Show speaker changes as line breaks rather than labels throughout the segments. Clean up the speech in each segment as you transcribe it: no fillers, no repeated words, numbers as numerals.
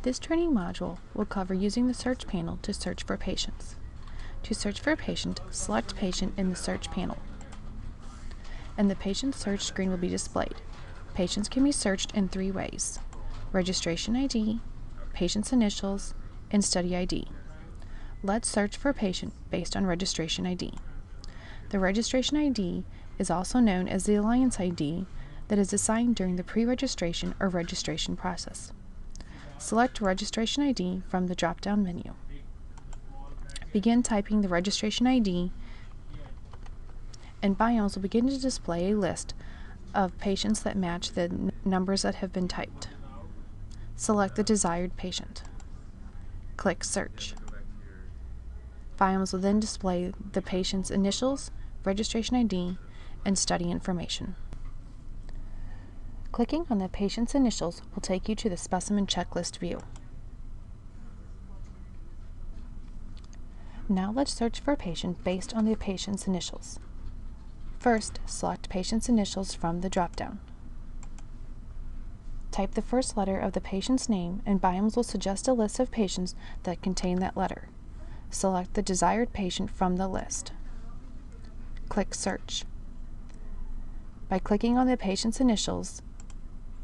This training module will cover using the search panel to search for patients. To search for a patient, select Patient in the search panel, and the patient search screen will be displayed. Patients can be searched in 3 ways: registration ID, patient's initials, and study ID. Let's search for a patient based on registration ID. The registration ID is also known as the Alliance ID that is assigned during the pre-registration or registration process. Select Registration ID from the drop-down menu. Begin typing the registration ID, and Biomes will begin to display a list of patients that match the numbers that have been typed. Select the desired patient. Click Search. Biomes will then display the patient's initials, registration ID, and study information. Clicking on the patient's initials will take you to the specimen checklist view. Now let's search for a patient based on the patient's initials. First, select patient's initials from the drop-down. Type the first letter of the patient's name, and Biomes will suggest a list of patients that contain that letter. Select the desired patient from the list. Click Search. By clicking on the patient's initials,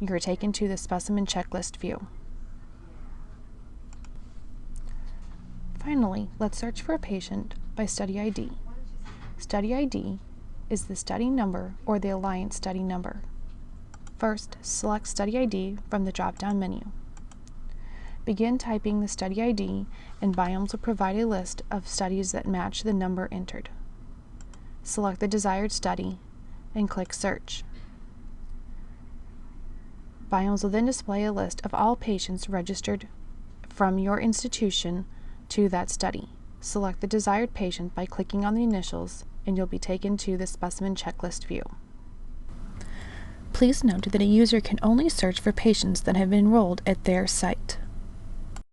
you are taken to the specimen checklist view. Finally, let's search for a patient by study ID. Study ID is the study number or the Alliance study number. First, select Study ID from the drop-down menu. Begin typing the study ID, and Biomes will provide a list of studies that match the number entered. Select the desired study and click Search. Biomes will then display a list of all patients registered from your institution to that study. Select the desired patient by clicking on the initials, and you'll be taken to the specimen checklist view. Please note that a user can only search for patients that have been enrolled at their site.